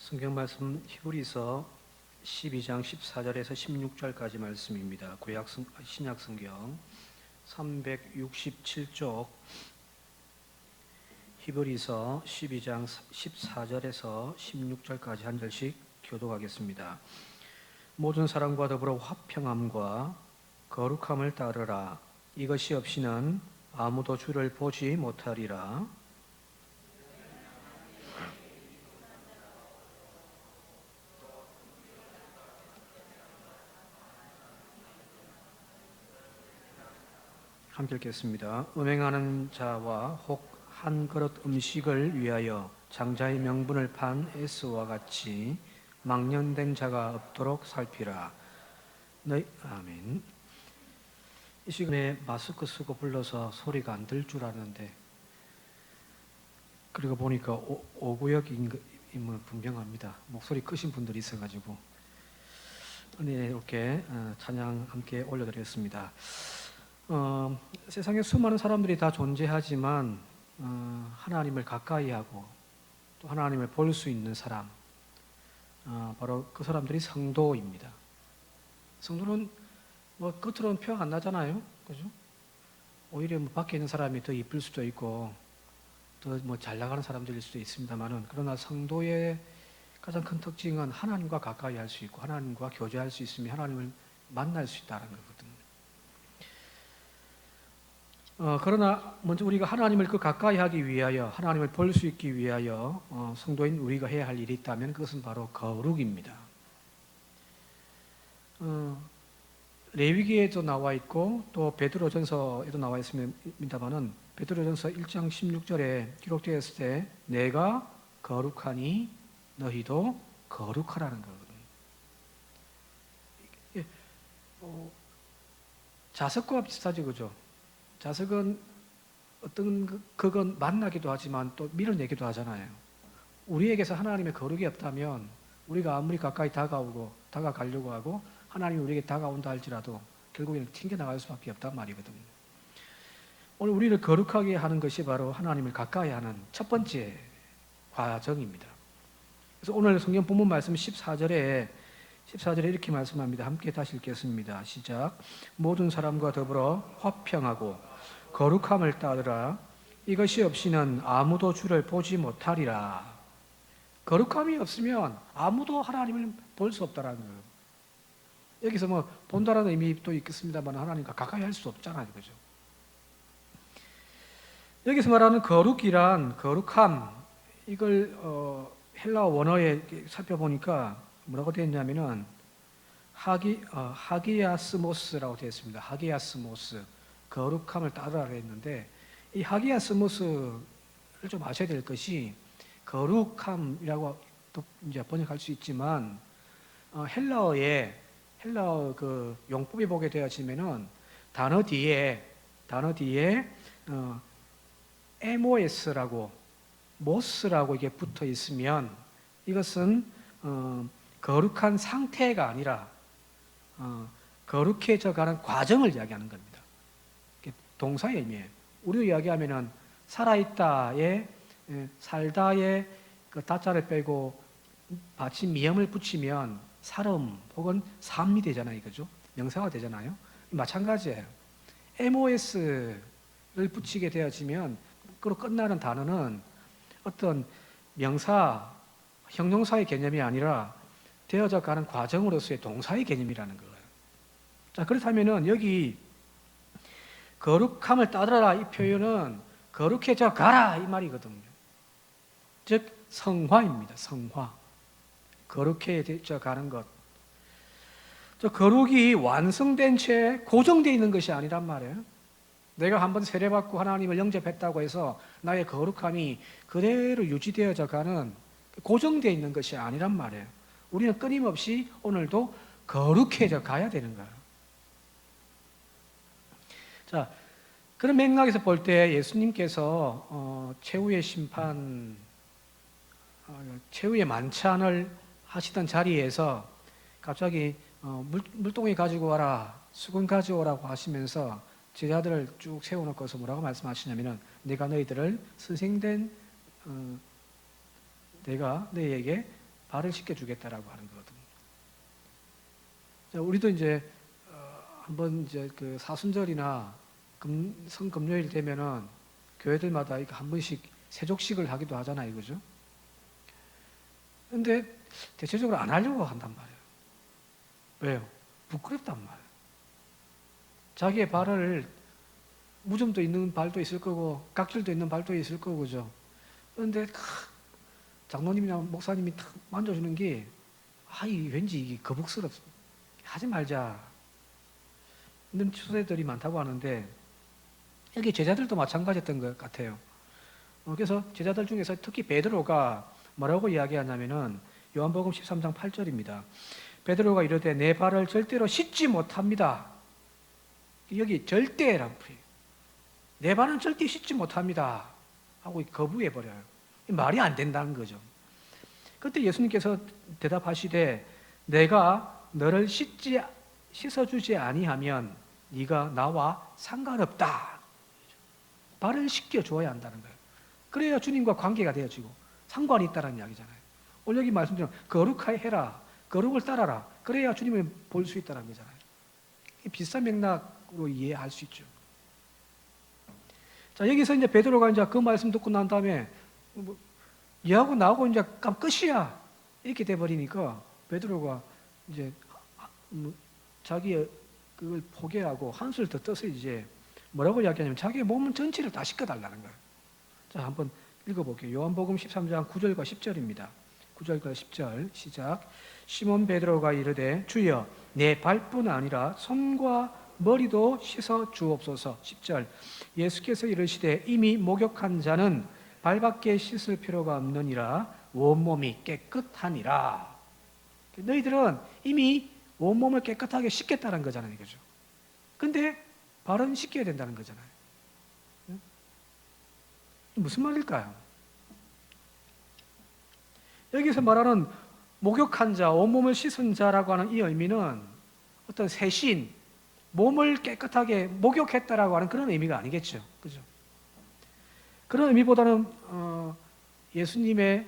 성경 말씀 히브리서 12장 14절에서 16절까지 말씀입니다. 신약 성경 367쪽 히브리서 12장 14절에서 16절까지 한 절씩 교독하겠습니다. 모든 사람과 더불어 화평함과 거룩함을 따르라. 이것이 없이는 아무도 주를 보지 못하리라. 함께 읽겠습니다. 음행하는 자와 혹 한 그릇 음식을 위하여 장자의 명분을 판 에스와 같이 망령된 자가 없도록 살피라. 아멘. 이 시간에 마스크 쓰고 불러서 소리가 안 들 줄 아는데, 그리고 보니까 오구역인 분명합니다. 목소리 크신 분들이 있어가지고 이렇게 찬양 함께 올려드리겠습니다. 세상에 수많은 사람들이 다 존재하지만 하나님을 가까이 하고 또 하나님을 볼 수 있는 사람, 바로 그 사람들이 성도입니다. 성도는 뭐 겉으로는 표 안 나잖아요, 그죠? 오히려 밖에 있는 사람이 더 이쁠 수도 있고 더 잘 나가는 사람들일 수도 있습니다만은, 그러나 성도의 가장 큰 특징은 하나님과 가까이 할 수 있고 하나님과 교제할 수 있으며 하나님을 만날 수 있다는 거거든요. 그러나 먼저 우리가 하나님을 가까이 하기 위하여, 하나님을 볼 수 있기 위하여 성도인 우리가 해야 할 일이 있다면 그것은 바로 거룩입니다. 레위기에도 나와 있고 또 베드로전서에도 나와 있습니다만은, 베드로전서 1장 16절에 기록되어 있을 때 내가 거룩하니 너희도 거룩하라는 거거든요. 자석과 비슷하죠, 그죠? 자석은 그건 만나기도 하지만 또 밀어내기도 하잖아요. 우리에게서 하나님의 거룩이 없다면 우리가 아무리 가까이 다가가려고 하고 하나님이 우리에게 다가온다 할지라도 결국에는 튕겨나갈 수밖에 없단 말이거든요. 오늘 우리를 거룩하게 하는 것이 바로 하나님을 가까이 하는 첫 번째 과정입니다. 그래서 오늘 성경 본문 말씀 14절에 이렇게 말씀합니다. 함께 다시 읽겠습니다. 시작. 모든 사람과 더불어 화평하고 거룩함을 따르라. 이것이 없이는 아무도 주를 보지 못하리라. 거룩함이 없으면 아무도 하나님을 볼 수 없다라는 거예요. 여기서 본다라는 의미도 있겠습니다만 하나님과 가까이 할 수 없잖아요, 그죠? 여기서 말하는 거룩함, 이걸 헬라어 원어에 살펴보니까 뭐라고 되어 있냐면은 하기야스모스라고 되어 있습니다. 하기야스모스, 거룩함을 따르라 했는데, 이 하기야스모스를 좀 아셔야 될 것이, 거룩함이라고 또 이제 번역할 수 있지만 헬라어 그 용법이 보게 되어지면은 단어 뒤에 MOS라고 모스라고 이게 붙어 있으면 이것은 거룩한 상태가 아니라 거룩해져 가는 과정을 이야기하는 겁니다. 동사의 의미예요. 우리로 이야기하면은 살아있다에 살다에 그 다자를 빼고 받침 미음을 붙이면 살음 혹은 삶이 되잖아요, 그죠? 명사가 되잖아요. 마찬가지예요. MOS를 붙이게 되어지면 그로 끝나는 단어는 어떤 명사, 형용사의 개념이 아니라 되어져 가는 과정으로서의 동사의 개념이라는 거예요. 자, 그렇다면은 여기 거룩함을 따르라 이 표현은 거룩해져 가라 이 말이거든요. 즉 성화입니다. 성화. 거룩해져 가는 것. 저 거룩이 완성된 채 고정되어 있는 것이 아니란 말이에요. 내가 한번 세례받고 하나님을 영접했다고 해서 나의 거룩함이 그대로 유지되어져 가는, 고정되어 있는 것이 아니란 말이에요. 우리는 끊임없이 오늘도 거룩해져 가야 되는 거예요. 자, 그런 맥락에서 볼 때 예수님께서 최후의 심판, 최후의 만찬을 하시던 자리에서 갑자기 물동이 가지고 와라, 수건 가져오라고 하시면서 제자들을 쭉 세워놓고서 뭐라고 말씀하시냐면은, 내가 너희들을 선생된 내가 너희에게 발을 씻겨주겠다라고 하는 거거든요. 자, 우리도 이제 한번 이제 그 사순절이나 성금요일 되면은 교회들마다 이거 한 번씩 세족식을 하기도 하잖아요, 그죠? 근데 대체적으로 안 하려고 한단 말이에요. 왜요? 부끄럽단 말이에요. 자기의 발을 무좀도 있는 발도 있을 거고 각질도 있는 발도 있을 거고, 그죠? 그런데 장로님이나 목사님이 탁 만져주는 게 왠지 이게 거북스럽습니다. 하지 말자. 이런 추세들이 많다고 하는데 여기 제자들도 마찬가지였던 것 같아요. 그래서 제자들 중에서 특히 베드로가 뭐라고 이야기하냐면은 요한복음 13장 8절입니다. 베드로가 이르되 내 발을 절대로 씻지 못합니다. 여기 절대라고 표현해요. 내 발은 절대 씻지 못합니다 하고 거부해버려요. 말이 안 된다는 거죠. 그때 예수님께서 대답하시되 내가 너를 씻어주지 아니하면 네가 나와 상관없다. 발을 씻겨줘야 한다는 거예요. 그래야 주님과 관계가 되어지고 상관이 있다는 이야기잖아요. 오늘 여기 말씀드린 거룩하게 해라, 거룩을 따라라. 그래야 주님을 볼 수 있다는 거잖아요. 비슷한 맥락으로 이해할 수 있죠. 자, 여기서 이제 베드로가 이제 그 말씀 듣고 난 다음에 얘하고 나하고 이제 끝이야 이렇게 돼버리니까 베드로가 이제 자기의 그걸 포기하고 한술 더 떠서 이제 뭐라고 이야기하냐면 자기의 몸 전체를 다 씻겨달라는 거예요. 자, 한번 읽어볼게요. 요한복음 13장 9절과 10절입니다. 9절과 10절 시작. 시몬 베드로가 이르되 주여 내 발뿐 아니라 손과 머리도 씻어 주옵소서. 10절 예수께서 이르시되 이미 목욕한 자는 발밖에 씻을 필요가 없느니라 온몸이 깨끗하니라. 너희들은 이미 온몸을 깨끗하게 씻겠다는 거잖아요, 그죠? 근데 발은 씻겨야 된다는 거잖아요. 무슨 말일까요? 여기서 말하는 목욕한 자, 온몸을 씻은 자라고 하는 이 의미는 어떤 세신, 몸을 깨끗하게 목욕했다라고 하는 그런 의미가 아니겠죠, 그죠? 그런 의미보다는 예수님의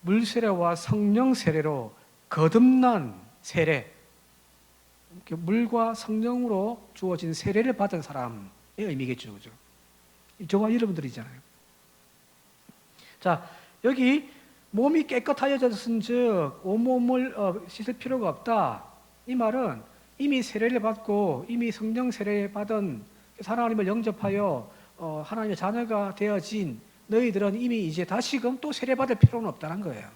물 세례와 성령 세례로 거듭난 세례, 물과 성령으로 주어진 세례를 받은 사람의 의미겠죠, 그죠? 저와 여러분들이잖아요. 자, 여기 몸이 깨끗하여졌은즉 온몸을 씻을 필요가 없다. 이 말은 이미 세례를 받고 이미 성령 세례 받은 하나님을 영접하여 하나님의 자녀가 되어진 너희들은 이미 이제 다시금 또 세례 받을 필요는 없다는 거예요.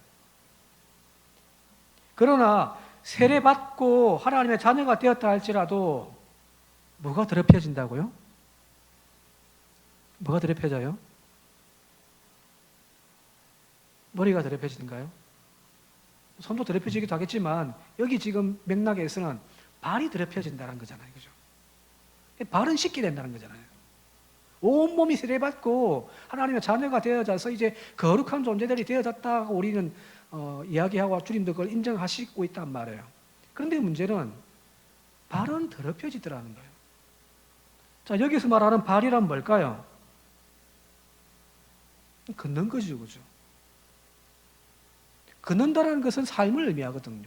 그러나 세례 받고 하나님의 자녀가 되었다 할지라도 뭐가 더럽혀진다고요? 뭐가 더럽혀져요? 머리가 더럽혀지는가요? 손도 더럽혀지기도 하겠지만 여기 지금 맥락에서는 발이 더럽혀진다는 거잖아요, 그죠? 발은 씻게 된다는 거잖아요. 온몸이 세례받고 하나님의 자녀가 되어져서 이제 거룩한 존재들이 되어졌다고 우리는 이야기하고 주님도 그걸 인정하시고 있단 말이에요. 그런데 문제는 발은 더럽혀지더라는 거예요. 자, 여기서 말하는 발이란 뭘까요? 걷는 거죠, 그죠? 걷는다는 것은 삶을 의미하거든요.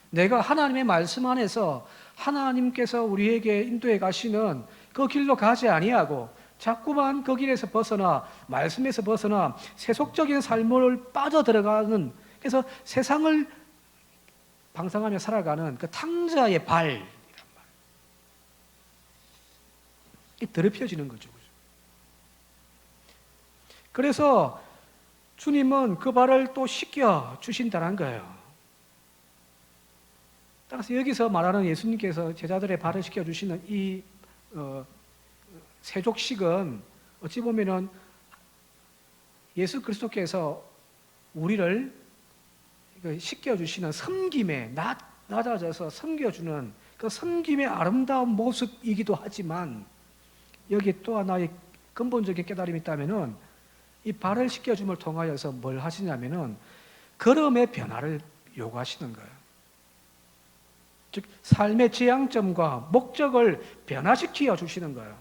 내가 하나님의 말씀 안에서 하나님께서 우리에게 인도해 가시는 그 길로 가지 아니하고 자꾸만 그 길에서 벗어나 말씀에서 벗어나 세속적인 삶을 빠져들어가는, 그래서 세상을 방상하며 살아가는 그 탕자의 발이란 말이에요. 이 더럽혀지는 거죠. 그래서 주님은 그 발을 또 씻겨 주신다는 거예요. 따라서 여기서 말하는 예수님께서 제자들의 발을 씻겨 주시는 이 세족식은 어찌 보면은 예수 그리스도께서 우리를 씻겨 주시는 섬김에 낮아져서 섬겨주는 그 섬김의 아름다운 모습이기도 하지만 여기 또 하나의 근본적인 깨달음이 있다면은 이 발을 씻겨줌을 통하여서 뭘 하시냐면은 걸음의 변화를 요구하시는 거예요. 즉 삶의 지향점과 목적을 변화시켜 주시는 거예요.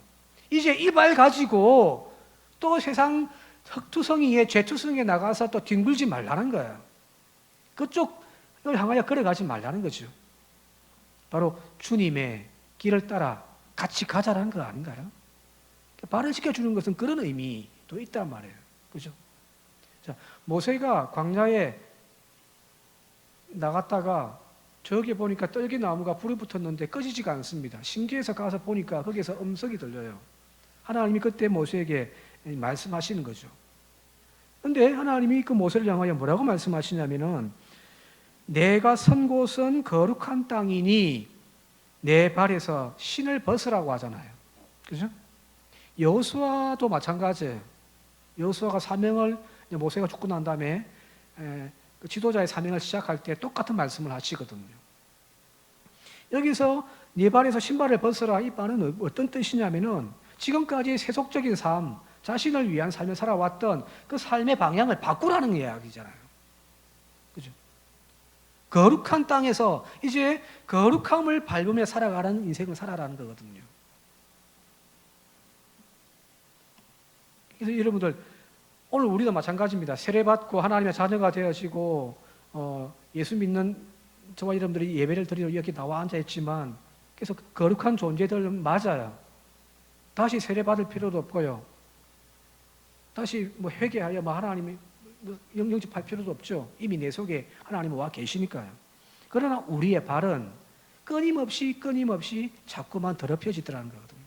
이제 이 발 가지고 또 세상 흑투성이에 죄투성이에 나가서 또 뒹굴지 말라는 거예요. 그쪽을 향하여 걸어가지 말라는 거죠. 바로 주님의 길을 따라 같이 가자라는 거 아닌가요? 발언시켜 주는 것은 그런 의미도 있단 말이에요. 그죠? 자, 모세가 광야에 나갔다가 저기 보니까 떨기나무가 불이 붙었는데 꺼지지가 않습니다. 신기해서 가서 보니까 거기에서 음성이 들려요. 하나님이 그때 모세에게 말씀하시는 거죠. 근데 하나님이 그 모세를 향하여 뭐라고 말씀하시냐면은 내가 선 곳은 거룩한 땅이니 내 발에서 신을 벗으라고 하잖아요. 그죠? 여호수아도 마찬가지예요. 여호수아가 사명을 모세가 죽고 난 다음에 그 지도자의 사명을 시작할 때 똑같은 말씀을 하시거든요. 여기서 네 발에서 신발을 벗어라, 이 말은 어떤 뜻이냐면은 지금까지 세속적인 삶, 자신을 위한 삶을 살아왔던 그 삶의 방향을 바꾸라는 이야기잖아요. 그죠? 거룩한 땅에서 이제 거룩함을 밟으며 살아가는 인생을 살아라는 거거든요. 그래서 여러분들, 오늘 우리도 마찬가지입니다. 세례받고 하나님의 자녀가 되어지고 예수 믿는 저와 여러분들이 예배를 드리러 여기 나와 앉아 있지만, 그래서 거룩한 존재들은 맞아요. 다시 세례받을 필요도 없고요. 다시 회개하여 하나님이 영접할 필요도 없죠. 이미 내 속에 하나님은 와 계시니까요. 그러나 우리의 발은 끊임없이 자꾸만 더럽혀지더라는 거거든요.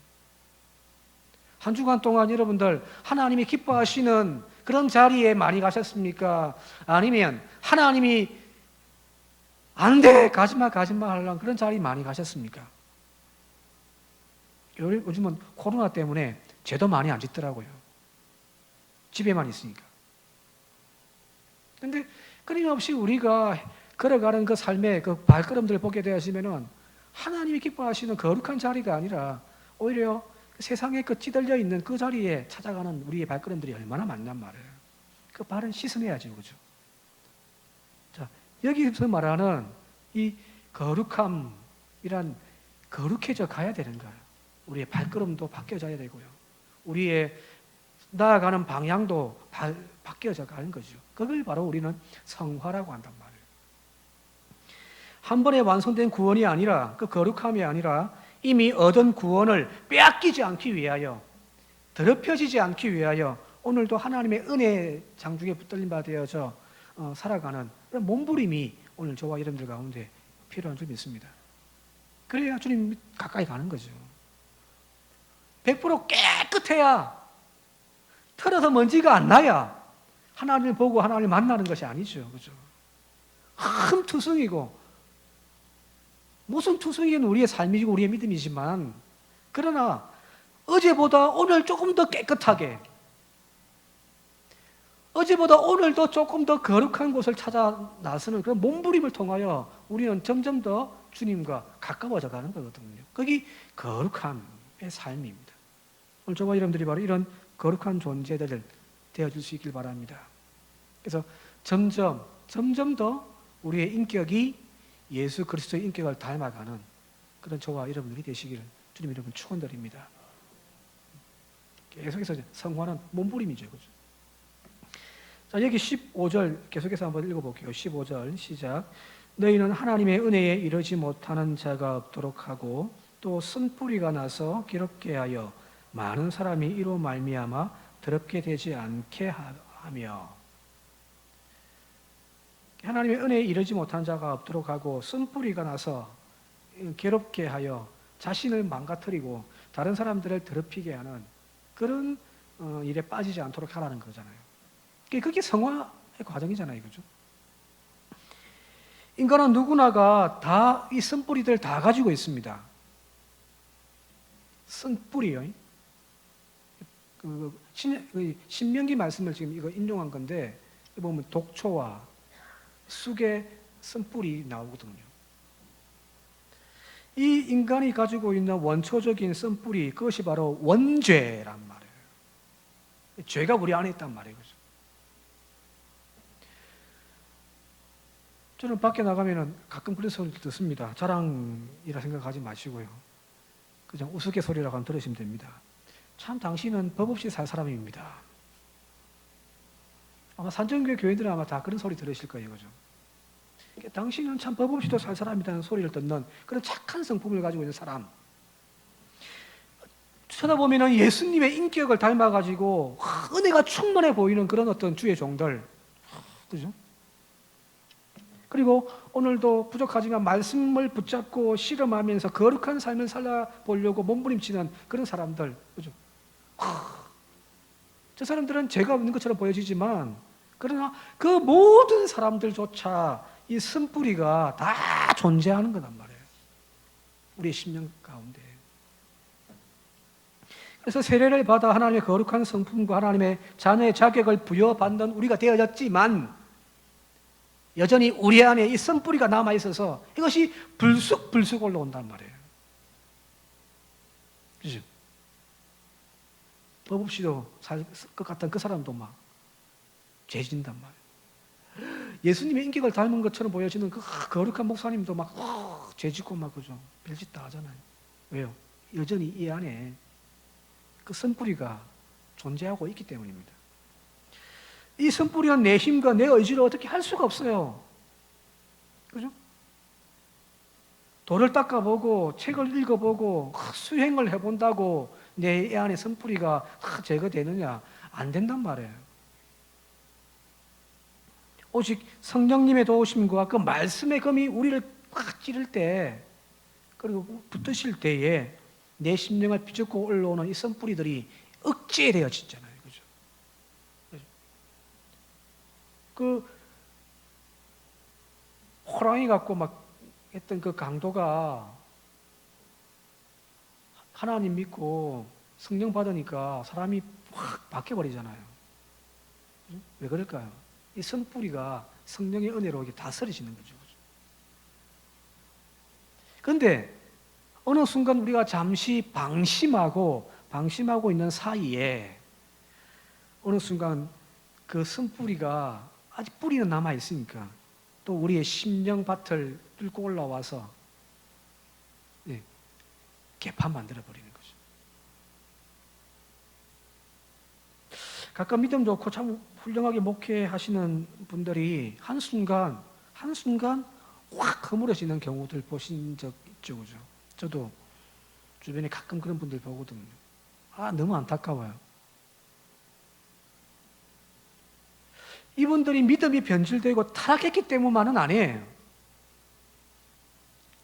한 주간 동안 여러분들 하나님이 기뻐하시는 그런 자리에 많이 가셨습니까? 아니면 하나님이 안 돼, 가지마 하려는 그런 자리 많이 가셨습니까? 요즘은 코로나 때문에 죄도 많이 안 짓더라고요. 집에만 있으니까. 근데 끊임없이 우리가 걸어가는 그 삶의 그 발걸음들을 보게 되시면은 하나님이 기뻐하시는 거룩한 자리가 아니라 오히려 세상에 그 찌들려 있는 그 자리에 찾아가는 우리의 발걸음들이 얼마나 많냔 말이에요. 그 발은 씻어내야죠, 그죠? 자, 여기서 말하는 이 거룩함이란 거룩해져 가야 되는 거예요. 우리의 발걸음도 바뀌어져야 되고요. 우리의 나아가는 방향도 바뀌어져 가는 거죠. 그걸 바로 우리는 성화라고 한단 말이에요. 한 번에 완성된 구원이 아니라, 그 거룩함이 아니라 이미 얻은 구원을 빼앗기지 않기 위하여, 더럽혀지지 않기 위하여 오늘도 하나님의 은혜 장중에 붙들림 바 되어져 살아가는 그런 몸부림이 오늘 저와 여러분들 가운데 필요한 줄 믿습니다. 그래야 주님 가까이 가는 거죠. 100% 깨끗해야, 털어서 먼지가 안 나야 하나님을 보고 하나님을 만나는 것이 아니죠. 그죠? 흠투성이고, 무슨 투성이는 우리의 삶이고 우리의 믿음이지만, 그러나 어제보다 오늘 조금 더 깨끗하게, 어제보다 오늘도 조금 더 거룩한 곳을 찾아 나서는 그런 몸부림을 통하여 우리는 점점 더 주님과 가까워져 가는 거거든요. 그게 거룩함의 삶입니다. 오늘 저와 여러분들이 바로 이런 거룩한 존재들 되어줄 수 있길 바랍니다. 그래서 점점 더 우리의 인격이 예수 그리스도의 인격을 닮아가는 그런 저와 여러분들이 되시기를 주님 여러분 축원드립니다. 계속해서 성화는 몸부림이죠, 그죠? 자, 여기 15절 계속해서 한번 읽어볼게요. 15절 시작. 너희는 하나님의 은혜에 이르지 못하는 자가 없도록 하고 또 쓴뿌리가 나서 기롭게 하여 많은 사람이 이로 말미암아 더럽게 되지 않게 하며, 하나님의 은혜에 이르지 못한 자가 없도록 하고 쓴뿌리가 나서 괴롭게 하여 자신을 망가뜨리고 다른 사람들을 더럽히게 하는 그런 일에 빠지지 않도록 하라는 거잖아요. 그게 성화의 과정이잖아요, 그죠? 인간은 누구나가 다 이 쓴뿌리들 다 가지고 있습니다. 쓴뿌리요. 신명기 말씀을 지금 이거 인용한 건데, 보면 독초와 쑥의 쓴뿌리 나오거든요. 이 인간이 가지고 있는 원초적인 쓴뿌리, 그것이 바로 원죄란 말이에요. 죄가 우리 안에 있단 말이에요. 그죠? 저는 밖에 나가면은 가끔 그런 소리를 듣습니다. 자랑이라 생각하지 마시고요. 그냥 우스갯소리라고 하면 들으시면 됩니다. 참 당신은 법 없이 살 사람입니다. 아마 산정교회 교인들은 아마 다 그런 소리 들으실 거예요. 그죠? 당신은 참 법 없이도 살 사람이라는 소리를 듣는 그런 착한 성품을 가지고 있는 사람. 쳐다보면은 예수님의 인격을 닮아가지고 은혜가 충만해 보이는 그런 어떤 주의 종들. 그죠? 그리고 오늘도 부족하지만 말씀을 붙잡고 실험하면서 거룩한 삶을 살아보려고 몸부림치는 그런 사람들. 그죠? 저 사람들은 죄가 없는 것처럼 보여지지만, 그러나 그 모든 사람들조차 이 쓴뿌리가 다 존재하는 거란 말이에요. 우리의 심령 가운데. 그래서 세례를 받아 하나님의 거룩한 성품과 하나님의 자녀의 자격을 부여받는 우리가 되어졌지만, 여전히 우리 안에 이 쓴뿌리가 남아있어서 이것이 불쑥불쑥 올라온단 말이에요. 그죠? 법 없이도 살 것 같은 그 사람도 막 죄진단 말이에요. 예수님의 인격을 닮은 것처럼 보여지는 그 거룩한 목사님도 막 죄짓고 막 그죠? 별짓 다 하잖아요. 왜요? 여전히 이 안에 그 쓴뿌리가 존재하고 있기 때문입니다. 이 쓴뿌리는 내 힘과 내 의지로 어떻게 할 수가 없어요. 그죠? 돌을 닦아보고 책을 읽어보고 수행을 해본다고 내 안에 쓴뿌리가 제거되느냐? 안 된단 말이에요. 오직 성령님의 도우심과 그 말씀의 검이 우리를 확 찌를 때, 그리고 붙으실 때에 내 심령을 비추고 올라오는 이 쓴뿌리들이 억제되어지잖아요. 그죠? 그 호랑이 갖고 막 했던 그 강도가 하나님 믿고 성령 받으니까 사람이 확 바뀌어버리잖아요. 왜 그럴까요? 이 쓴뿌리가 성령의 은혜로 이게 다스려지는 거죠. 그런데 어느 순간 우리가 잠시 방심하고 있는 사이에 어느 순간 그 쓴뿌리가 아직 뿌리는 남아 있으니까 또 우리의 심령밭을 뚫고 올라와서 개판 만들어 버리는 거죠. 가끔 믿음 좋고 참 훌륭하게 목회하시는 분들이 한순간 확 허물어지는 경우들 보신 적 있죠, 그죠? 저도 주변에 가끔 그런 분들 보거든요. 너무 안타까워요. 이분들이 믿음이 변질되고 타락했기 때문만은 아니에요.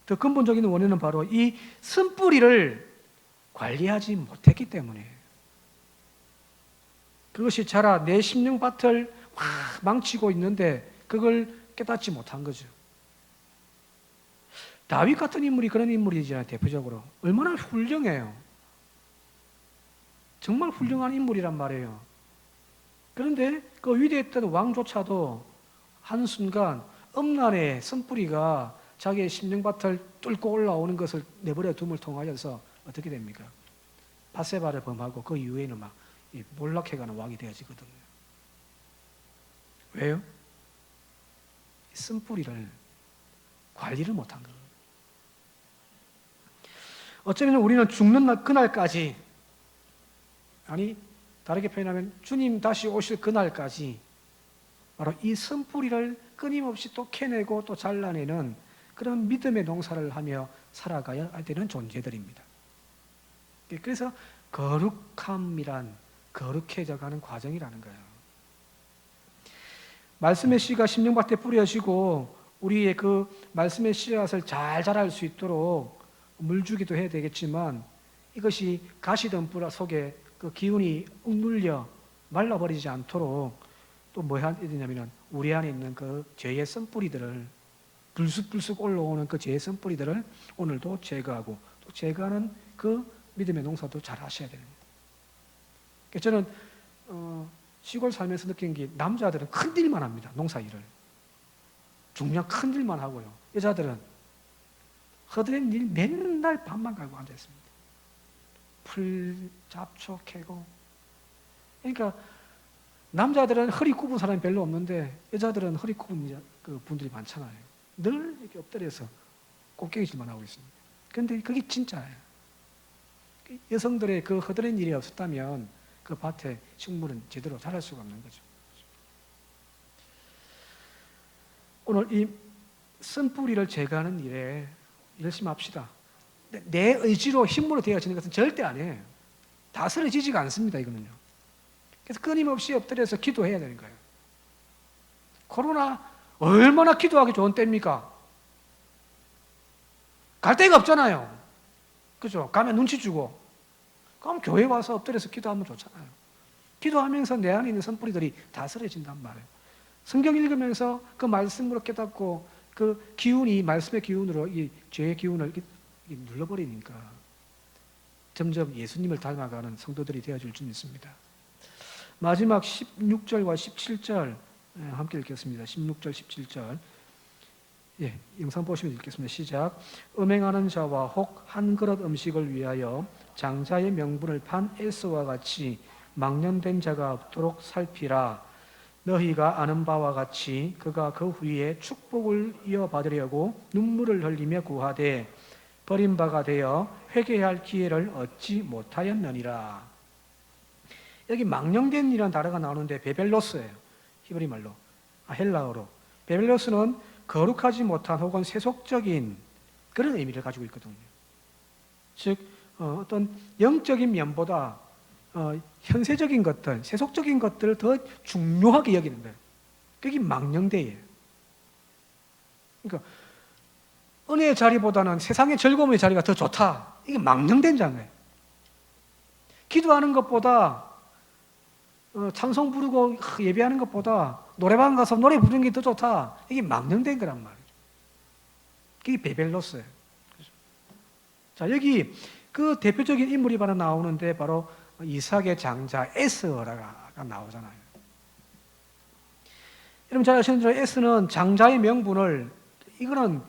더 근본적인 원인은 바로 이 쓴뿌리를 관리하지 못했기 때문이에요. 그것이 자라 내 심령밭을 확 망치고 있는데 그걸 깨닫지 못한 거죠. 다윗 같은 인물이 그런 인물이잖아요. 대표적으로 얼마나 훌륭해요. 정말 훌륭한 인물이란 말이에요. 그런데 그 위대했던 왕조차도 한순간 음란의 쓴뿌리가 자기의 심령밭을 뚫고 올라오는 것을 내버려 둠을 통하여서 어떻게 됩니까? 바세바를 범하고 그 이후에는 막 몰락해가는 왕이 되어지거든요. 왜요? 쓴뿌리를 관리를 못한 거예요. 어쩌면 우리는 죽는 그날까지, 아니 다르게 표현하면 주님 다시 오실 그날까지 바로 이 쓴뿌리를 끊임없이 또 캐내고 또 잘라내는 그런 믿음의 농사를 하며 살아가야 되는 존재들입니다. 그래서 거룩함이란 거룩해져가는 과정이라는 거예요. 말씀의 씨가 심령밭에 뿌려지고 우리의 그 말씀의 씨앗을 잘 자랄 수 있도록 물 주기도 해야 되겠지만, 이것이 가시던 뿌라 속에 그 기운이 억눌려 말라버리지 않도록 또 뭐 해야 되냐면은 우리 안에 있는 그 죄의 쓴뿌리들을, 불쑥불쑥 올라오는 그 죄의 쓴뿌리들을 오늘도 제거하고 또 제거하는 그 믿음의 농사도 잘 하셔야 됩니다. 저는 시골 살면서 느낀 게, 남자들은 큰 일만 합니다. 농사 일을. 중요한 큰 일만 하고요. 여자들은 허드렛 일 맨날 밤만 갈고 앉아 있습니다. 풀 잡초 캐고. 그러니까 남자들은 허리 굽은 사람이 별로 없는데 여자들은 허리 굽은 그 분들이 많잖아요. 늘 이렇게 엎드려서 꽃게질만 하고 있습니다. 그런데 그게 진짜예요. 여성들의 그 허드렛 일이 없었다면 그 밭에 식물은 제대로 자랄 수가 없는 거죠. 오늘 이 쓴뿌리를 제거하는 일에 열심히 합시다. 내 의지로 힘으로 되어지는 것은 절대 아니에요. 다스려지지가 않습니다. 이거는요. 그래서 끊임없이 엎드려서 기도해야 되는 거예요. 코로나 얼마나 기도하기 좋은 때입니까? 갈 데가 없잖아요. 그죠? 가면 눈치 주고. 그럼 교회 와서 엎드려서 기도하면 좋잖아요. 기도하면서 내 안에 있는 선뿌리들이 다스려진단 말이에요. 성경 읽으면서 그 말씀으로 깨닫고 그 기운이, 말씀의 기운으로 이 죄의 기운을 눌러버리니까 점점 예수님을 닮아가는 성도들이 되어줄 줄 믿습니다. 마지막 16절과 17절 함께 읽겠습니다. 16절, 17절. 예, 영상 보시면 읽겠습니다. 시작. 음행하는 자와 혹 한 그릇 음식을 위하여 장자의 명분을 판 에스와 같이 망령된 자가 없도록 살피라. 너희가 아는 바와 같이 그가 그 후에 축복을 이어받으려고 눈물을 흘리며 구하되 버림바가 되어 회개할 기회를 얻지 못하였느니라. 여기 망령된 이라는 단어가 나오는데 베벨로스예요. 히브리 말로, 헬라어로. 베벨로스는 거룩하지 못한 혹은 세속적인 그런 의미를 가지고 있거든요. 즉 어떤 영적인 면보다 현세적인 것들, 세속적인 것들을 더 중요하게 여기는 거예요. 그게 망령되예요. 그러니까 은혜의 자리보다는 세상의 즐거움의 자리가 더 좋다. 이게 망령된 자예요. 기도하는 것보다 찬송 부르고 예배하는 것보다 노래방 가서 노래 부르는 게 더 좋다. 이게 망령된 거란 말이죠. 그게 베벨로스예요. 자, 여기 그 대표적인 인물이 바로 나오는데 바로 이삭의 장자 에스라가 나오잖아요. 여러분 잘 아시는 대로 에스는 장자의 명분을, 이거는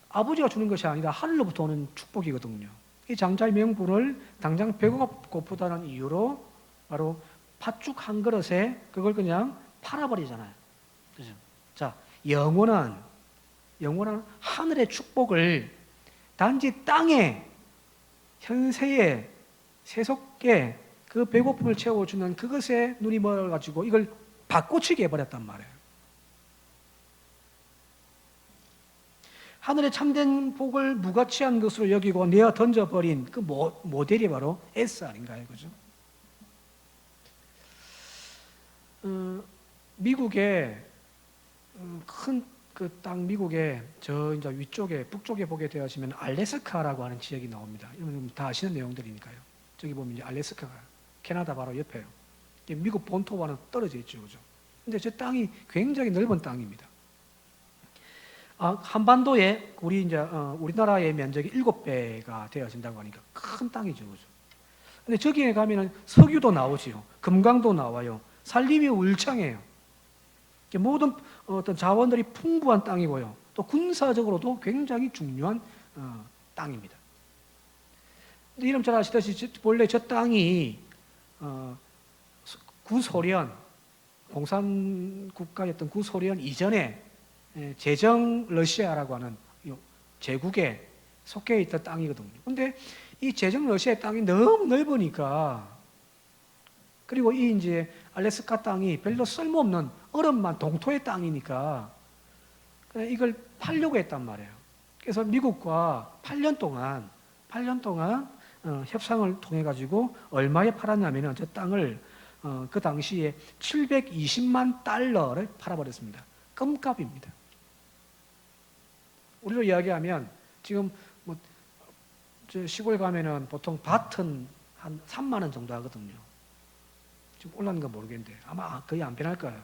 아버지가 주는 것이 아니라 하늘로부터 오는 축복이거든요. 이 장자의 명분을 당장 배고프다는 이유로 바로 팥죽 한 그릇에 그걸 그냥 팔아버리잖아요. 그죠? 자, 영원한 하늘의 축복을 단지 땅에, 현세의 세속계 그 배고픔을 채워주는 그것에 눈이 멀어가지고 이걸 바꿔치기 해버렸단 말이에요. 하늘의 참된 복을 무가치한 것으로 여기고 내어 던져버린 그 모델이 바로 에스 아닌가요? 그죠? 미국의 큰 그 땅, 미국의 저 이제 위쪽에 북쪽에 보게 되시면 알래스카라고 하는 지역이 나옵니다. 여러분 다 아시는 내용들이니까요. 저기 보면 이제 알래스카가 캐나다 바로 옆에요. 미국 본토와는 떨어져 있죠, 그죠? 근데 저 땅이 굉장히 넓은 땅입니다. 한반도에 우리나라의 면적이 7배가 되어진다고 하니까 큰 땅이죠, 그죠? 근데 저기에 가면은 석유도 나오지요, 금강도 나와요, 산림이 울창해요. 모든 어떤 자원들이 풍부한 땅이고요. 또 군사적으로도 굉장히 중요한 땅입니다. 여러분 잘 아시다시피 원래 저 땅이 구소련, 공산국가였던 구소련 이전에 제정 러시아라고 하는 제국에 속해 있던 땅이거든요. 그런데 이 제정 러시아의 땅이 너무 넓으니까, 그리고 이 이제 알래스카 땅이 별로 쓸모없는 얼음만 동토의 땅이니까 이걸 팔려고 했단 말이에요. 그래서 미국과 8년 동안 협상을 통해 가지고 얼마에 팔았냐면은 저 땅을 그 당시에 720만 달러를 팔아버렸습니다. 껌값입니다. 우리로 이야기하면 지금 뭐 저 시골 가면은 보통 밭은 한 3만 원 정도 하거든요. 지금 올랐는가 모르겠는데 아마 거의 안 변할 거예요.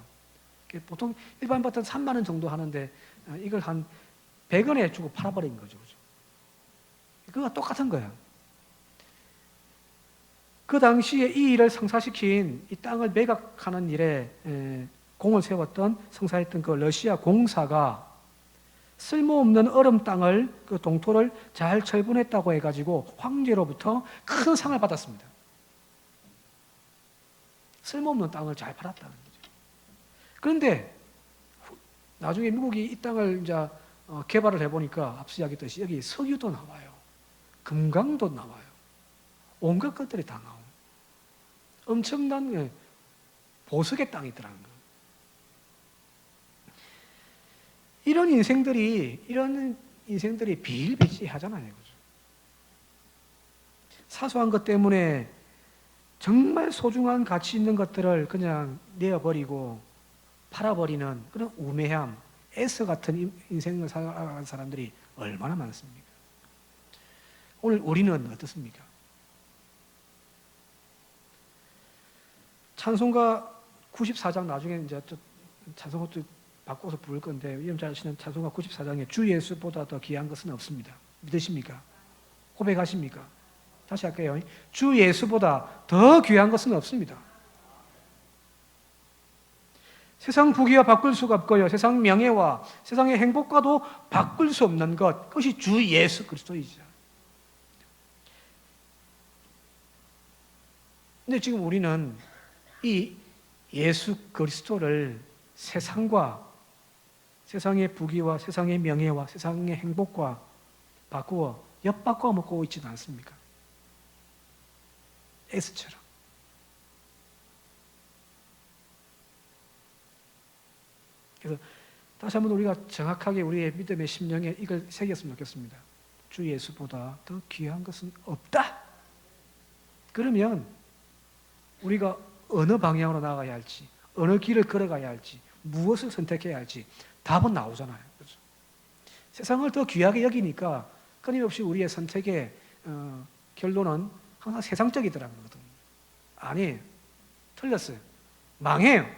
보통 일반 밭은 3만 원 정도 하는데 이걸 한 100원에 주고 팔아버린 거죠. 그거가 똑같은 거예요. 그 당시에 이 일을 성사시킨, 이 땅을 매각하는 일에 공을 세웠던, 성사했던 그 러시아 공사가 쓸모없는 얼음 땅을, 그 동토를 잘 처분했다고 해가지고 황제로부터 큰 상을 받았습니다. 쓸모없는 땅을 잘 팔았다는 거죠. 그런데 나중에 미국이 이 땅을 이제 개발을 해보니까 앞서 이야기했듯이 여기 석유도 나와요, 금강도 나와요, 온갖 것들이 다 나와요. 엄청난 보석의 땅이더라는 거예요. 이런 인생들이 비일비재하잖아요. 그죠? 사소한 것 때문에 정말 소중한 가치 있는 것들을 그냥 내어버리고 팔아버리는 그런 우매함, 에스 같은 인생을 살아가는 사람들이 얼마나 많습니까? 오늘 우리는 어떻습니까? 찬송가 94장 나중에 이제 찬송가 또 바꿔서 부를 건데, 위험 잘 아시는 찬송가 94장에 주 예수보다 더 귀한 것은 없습니다. 믿으십니까? 고백하십니까? 다시 할게요. 주 예수보다 더 귀한 것은 없습니다. 세상 부귀와 바꿀 수가 없고요. 세상 명예와 세상의 행복과도 바꿀 수 없는 것, 그것이 주 예수 그리스도이죠. 근데 지금 우리는 이 예수 그리스도를 세상과 세상의 부귀와 세상의 명예와 세상의 행복과 바꾸어 엿바꿔 먹고 있지는 않습니까? 에스처럼. 그래서 다시 한번 우리가 정확하게 우리의 믿음의 심령에 이걸 새겼으면 좋겠습니다. 주 예수보다 더 귀한 것은 없다. 그러면 우리가 어느 방향으로 나가야 할지, 어느 길을 걸어가야 할지, 무엇을 선택해야 할지 답은 나오잖아요. 그렇죠? 세상을 더 귀하게 여기니까 끊임없이 우리의 선택의 결론은 항상 세상적이더라고요. 아니에요. 틀렸어요. 망해요.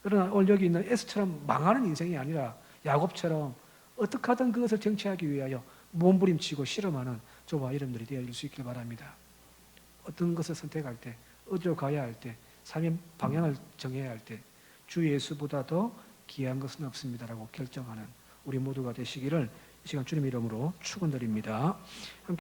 그러나 오늘 여기 있는 에스처럼 망하는 인생이 아니라 야곱처럼 어떻게 하든 그것을 쟁취하기 위하여 몸부림치고 실험하는 저와 여러분들이 되어줄 수 있길 바랍니다. 어떤 것을 선택할 때, 어디로 가야 할 때, 삶의 방향을 정해야 할 때 주 예수보다 더 귀한 것은 없습니다라고 결정하는 우리 모두가 되시기를 이 시간 주님 이름으로 축원드립니다.